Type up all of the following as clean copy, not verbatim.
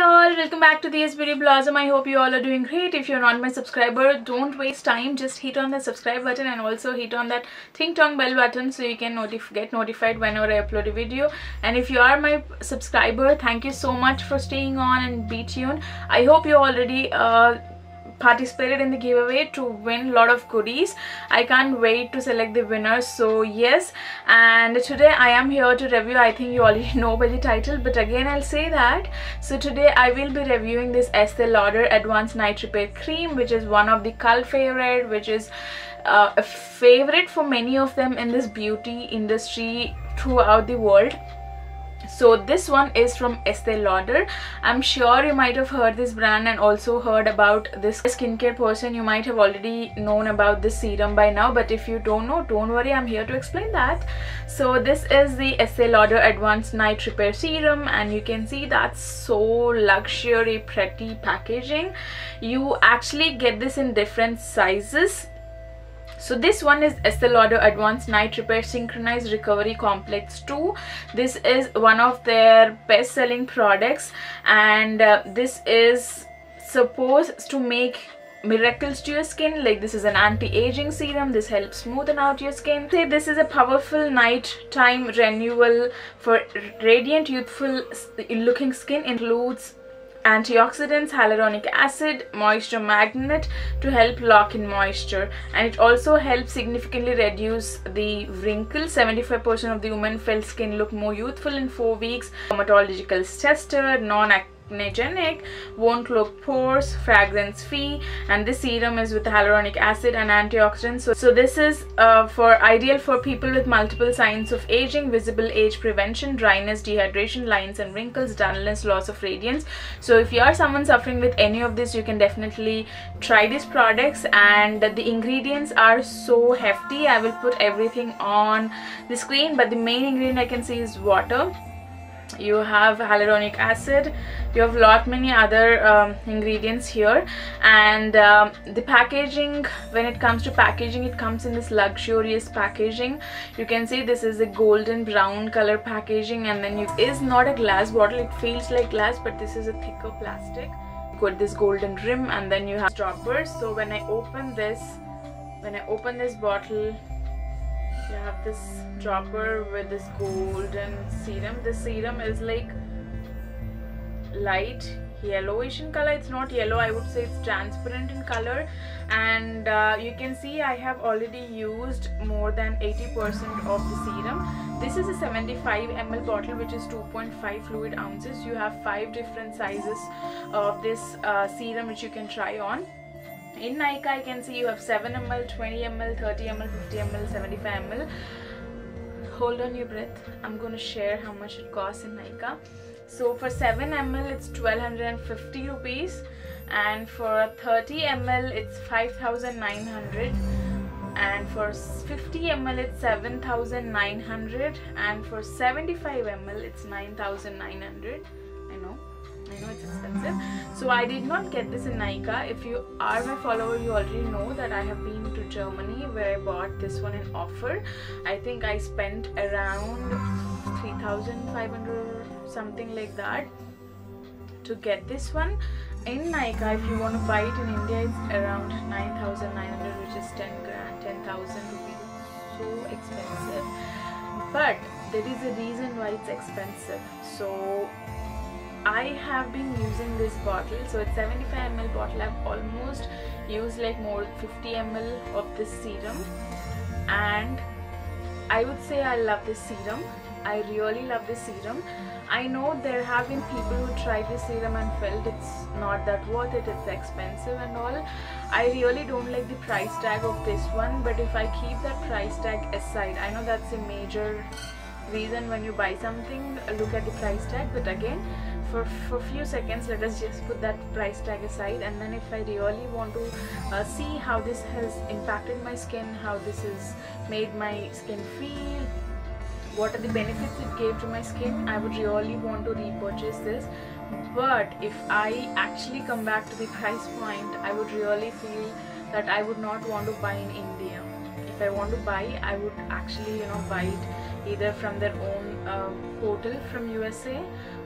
all, welcome back to the Beauty Blossom. I hope you all are doing great. If you're not my subscriber, don't waste time, just hit on the subscribe button and also hit on that ting tong bell button so you can get notified whenever I upload a video. And if you are my subscriber, thank you so much for staying on and be tuned. I hope you already participated in the giveaway to win a lot of goodies. I can't wait to select the winners. So yes, and today I am here to review, I think you already know by the title, but again I'll say that. So today I will be reviewing this Estee Lauder Advanced Night Repair Cream, which is one of the cult favorite, which is a favorite for many of them in this beauty industry throughout the world. So this one is from Estee Lauder. I'm sure you might have heard this brand and also heard about this skincare person. You might have already known about this serum by now, but if you don't know, don't worry, I'm here to explain that. So this is the Estee Lauder Advanced Night Repair Serum, and you can see that's so luxury pretty packaging. You actually get this in different sizes. So this one is Estee Lauder Advanced Night Repair Synchronized Recovery Complex 2. This is one of their best-selling products, and this is supposed to make miracles to your skin. Like, this is an anti-aging serum. This helps smoothen out your skin. This is a powerful nighttime renewal for radiant, youthful looking skin. Includes antioxidants, hyaluronic acid, moisture magnet to help lock in moisture, and it also helps significantly reduce the wrinkles. 75% of the women felt skin look more youthful in 4 weeks. Dermatological tested, non-acnogenic, won't clog pores, fragrance free, and this serum is with hyaluronic acid and antioxidants. So this is ideal for people with multiple signs of aging, visible age prevention, dryness, dehydration, lines and wrinkles, dullness, loss of radiance. So if you are someone suffering with any of this, you can definitely try these products, and the ingredients are so hefty. I will put everything on the screen, but the main ingredient I can see is water. You have hyaluronic acid, you have many other ingredients here, and the packaging, when it comes to packaging, it comes in this luxurious packaging. You can see this is a golden brown color packaging, and then it is not a glass bottle. It feels like glass, but this is a thicker plastic. Got this golden rim, and then you have droppers. So when I open this bottle, you have this dropper with this golden serum. This serum is like light yellowish in color. It's not yellow, I would say it's transparent in color, and you can see I have already used more than 80% of the serum. This is a 75 ml bottle, which is 2.5 fluid ounces. You have 5 different sizes of this serum which you can try on. In Nykaa, I can see you have 7 ml, 20 ml, 30 ml, 50 ml, 75 ml. Hold on your breath. I'm going to share how much it costs in Nykaa. So for 7 ml, it's 1250 rupees, and for 30 ml, it's 5900, and for 50 ml, it's 7900, and for 75 ml, it's 9900. I know it's expensive. So I did not get this in Nykaa. If you are my follower, you already know that I have been to Germany, where I bought this one in offer. I think I spent around 3500 something like that to get this one. In Nykaa, if you want to buy it in India, it's around 9900, which is 10,000 rupees. So expensive, but there is a reason why it's expensive. So I have been using this bottle. So it's 75 ml bottle. I've almost used like more 50 ml of this serum, and I would say I love this serum. I really love this serum. I know there have been people who tried this serum and felt it's not that worth it, it's expensive and all. I really don't like the price tag of this one, but if I keep that price tag aside, I know that's a major reason when you buy something, look at the price tag, but again, for a few seconds, let us just put that price tag aside, and then if I really want to see how this has impacted my skin, how this has made my skin feel, what are the benefits it gave to my skin, I would really want to repurchase this. But if I actually come back to the price point, I would really feel that I would not want to buy in India. If I want to buy, I would actually buy it either from their own portal from USA,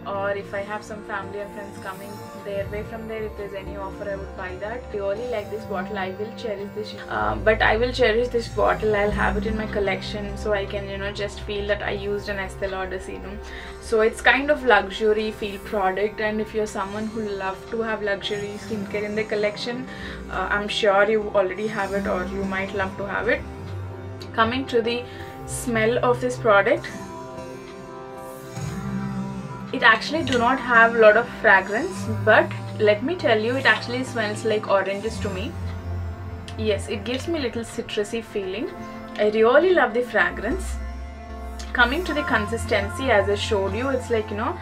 or if I have some family and friends coming their way from there, if there's any offer, I would buy that. I really like this bottle. I will cherish this, but I will cherish this bottle. I'll have it in my collection so I can, you know, just feel that I used an Estee Lauder serum. So it's kind of luxury feel product, and if you're someone who love to have luxury skincare in their collection, I'm sure you already have it, or you might love to have it. Coming to the smell of this product, it actually do not have a lot of fragrance, but let me tell you, it actually smells like oranges to me. Yes, it gives me a little citrusy feeling. I really love the fragrance. Coming to the consistency, as I showed you, it's like, you know,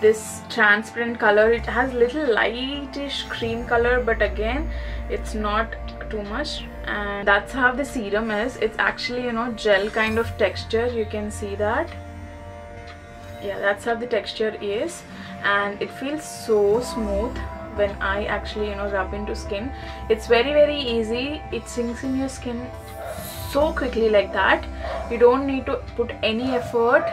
this transparent color. It has little lightish cream color, but again, it's not too much. And that's how the serum is. It's actually, you know, gel kind of texture. You can see that. Yeah, that's how the texture is, and it feels so smooth when I actually, you know, rub into skin. It's very easy. It sinks in your skin so quickly like that. You don't need to put any effort.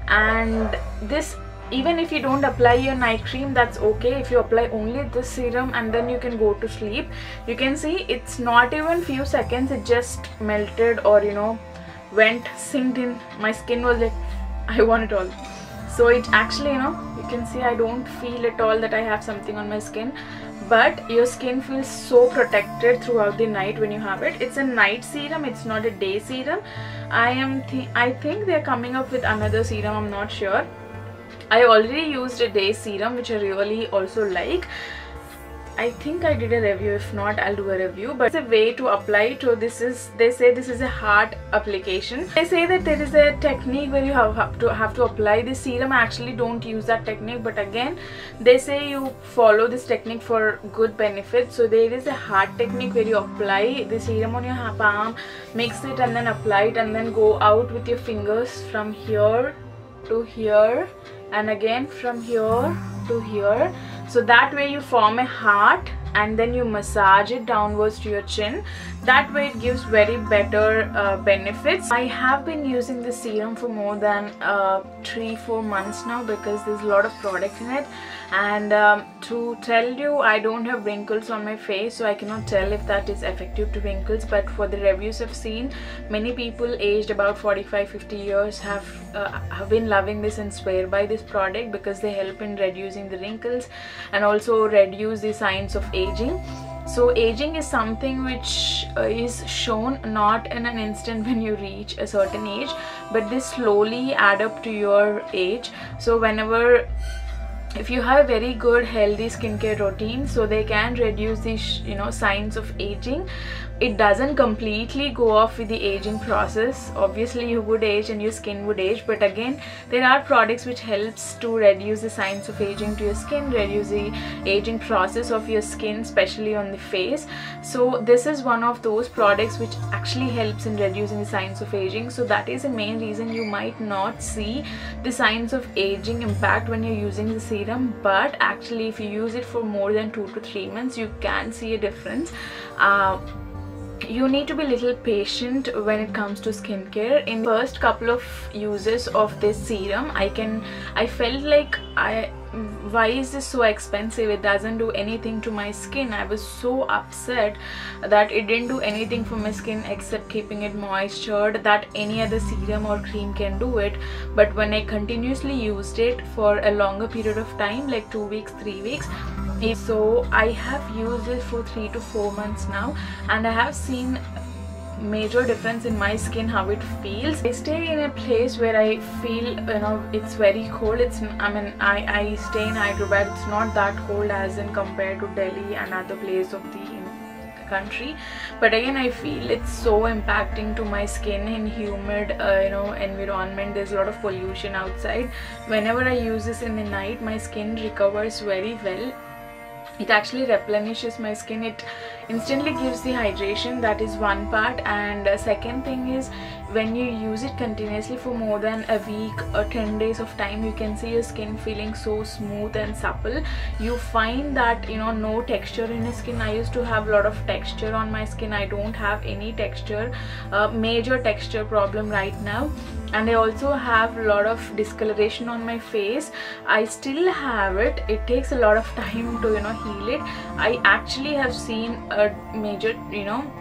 And this, even if you don't apply your night cream, that's okay. If you apply only this serum and then you can go to sleep, you can see it's not even few seconds, it just melted, or, you know, went sinked in. My skin was like, I want it all. So it actually, you know, you can see I don't feel at all that I have something on my skin, but your skin feels so protected throughout the night when you have it. It's a night serum, it's not a day serum. I think they're coming up with another serum, I'm not sure. I already used a day serum, which I really also like. I think I did a review. If not, I'll do a review. But it's a way to apply it. So this is, they say this is a heart application. They say that there is a technique where you have to apply this serum. I actually don't use that technique, but again, they say you follow this technique for good benefits. So there is a heart technique where you apply the serum on your palm, mix it and then apply it, and then go out with your fingers from here to here, and again from here to here. So that way you form a heart, and then you massage it downwards to your chin. That way it gives very better benefits. I have been using this serum for more than 3-4 months now, because there's a lot of product in it. And to tell you, I don't have wrinkles on my face, so I cannot tell if that is effective to wrinkles. But for the reviews I've seen, many people aged about 45-50 years have been loving this and swear by this product, because they help in reducing the wrinkles and also reduce the signs of aging. So aging is something which is shown not in an instant when you reach a certain age, but this slowly add up to your age. So whenever, if you have a very good healthy skincare routine, so they can reduce these, you know, signs of aging. It doesn't completely go off with the aging process. Obviously you would age and your skin would age, but again, there are products which helps to reduce the signs of aging to your skin, reduce the aging process of your skin, especially on the face. So this is one of those products which actually helps in reducing the signs of aging. So that is the main reason you might not see the signs of aging impact when you're using the serum, but actually if you use it for more than 2 to 3 months, you can see a difference. You need to be a little patient when it comes to skincare. In the first couple of uses of this serum, I felt like, why is this so expensive? It doesn't do anything to my skin. I was so upset that it didn't do anything for my skin except keeping it moistured, that any other serum or cream can do it. But when I continuously used it for a longer period of time, like 2 weeks, 3 weeks, so I have used it for 3 to 4 months now, and I have seen major difference in my skin, how it feels. I stay in a place where I feel, you know, it's very cold. I stay in Hyderabad. It's not that cold as in compared to Delhi and other place of the country, but again I feel it's so impacting to my skin in humid environment. There's a lot of pollution outside. Whenever I use this in the night, my skin recovers very well. It actually replenishes my skin. It instantly gives the hydration. That is one part. And second thing is, when you use it continuously for more than a week or 10 days of time, you can see your skin feeling so smooth and supple. You find that, you know, no texture in your skin. I used to have a lot of texture on my skin. I don't have any texture, major texture problem right now. And I also have a lot of discoloration on my face. I still have it. It takes a lot of time to, you know, heal it. I actually have seen a major, you know,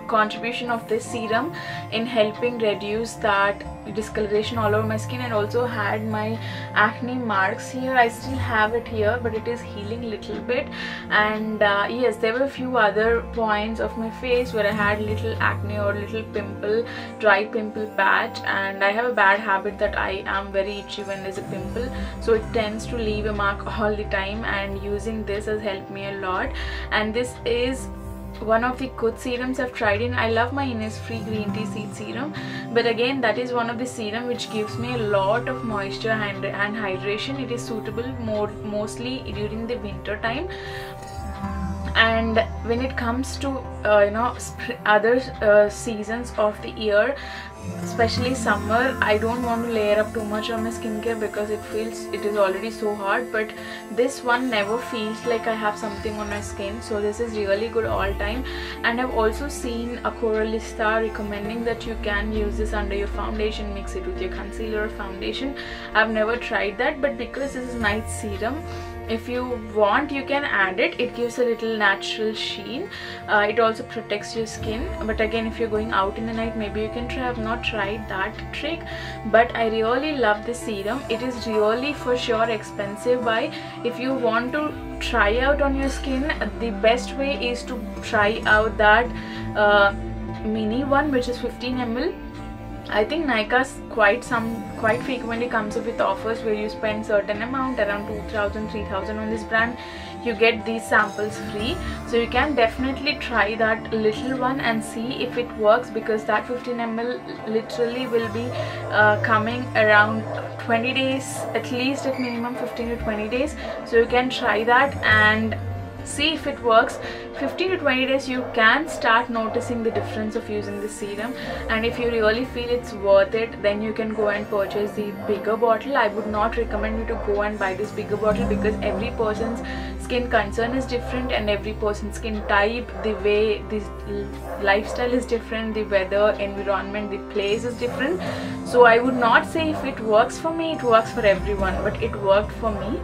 contribution of this serum in helping reduce that discoloration all over my skin, and also had my acne marks here. I still have it here, but it is healing a little bit. And yes, there were a few other points of my face where I had little acne or little pimple, dry pimple patch, and I have a bad habit that I am very itchy when there's a pimple, so it tends to leave a mark all the time, and using this has helped me a lot. And this is one of the good serums I've tried in. I love my Innisfree green tea seed serum, but again, that is one of the serum which gives me a lot of moisture and hydration. It is suitable mostly during the winter time. And when it comes to you know, other seasons of the year, especially summer, I don't want to layer up too much on my skincare because it is already so hard. But this one never feels like I have something on my skin, so this is really good all time. And I've also seen a Coralista recommending that you can use this under your foundation, mix it with your concealer or foundation. I've never tried that, but because this is night serum, if you want, you can add it. It gives a little natural sheen. It also protects your skin. But again, if you're going out in the night, maybe you can try. I've not tried that trick, but I really love this serum. It is really for sure expensive buy. If you want to try out on your skin, the best way is to try out that mini one, which is 15 ml. I think Nykaa's quite frequently comes up with offers where you spend certain amount, around 2,000, 3,000 on this brand, you get these samples free. So you can definitely try that little one and see if it works, because that 15 ml literally will be coming around 20 days, at least at minimum 15 to 20 days. So you can try that and see if it works. 15 to 20 days you can start noticing the difference of using this serum, and if you really feel it's worth it, then you can go and purchase the bigger bottle. I would not recommend you to go and buy this bigger bottle, because every person's skin concern is different, and every person's skin type, the way this lifestyle is different, the weather, environment, the place is different. So I would not say if it works for me, it works for everyone, but it worked for me.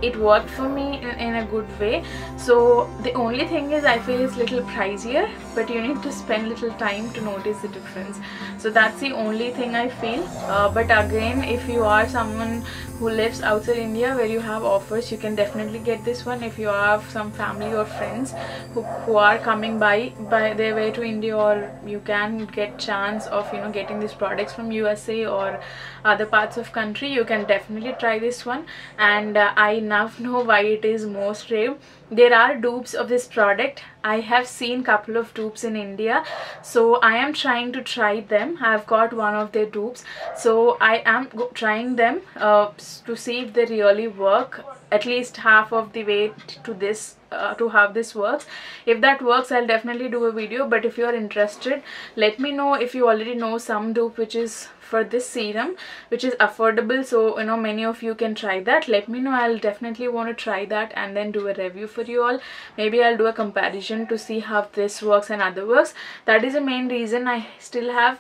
It worked for me in a good way. So the only thing is, I feel it's little pricier, but you need to spend little time to notice the difference. So that's the only thing I feel. But again, if you are someone who lives outside India where you have offers, you can definitely get this one. If you have some family or friends who are coming by their way to India, or you can get chance of, you know, getting these products from USA or other parts of country, you can definitely try this one. And I now know why it is most rave. There are dupes of this product. I have seen couple of dupes in India, so I am trying to try them. I have got one of their dupes, so I am trying them to see if they really work, at least half of the way to this, to how this works. If that works, I'll definitely do a video. But if you are interested, let me know if you already know some dupe which is for this serum, which is affordable, so you know, many of you can try that. Let me know. I'll definitely want to try that and then do a review for you all. Maybe I'll do a comparison to see how this works and other works. That is the main reason I still have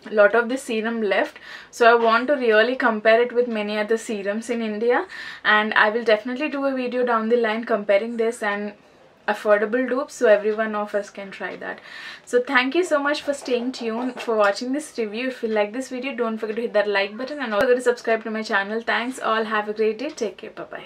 a lot of this serum left, so I want to really compare it with many other serums in India, and I will definitely do a video down the line comparing this and affordable dupes, so every one of us can try that. So thank you so much for staying tuned, for watching this review. If you like this video, don't forget to hit that like button, and also subscribe to my channel. Thanks all, have a great day, take care, bye bye.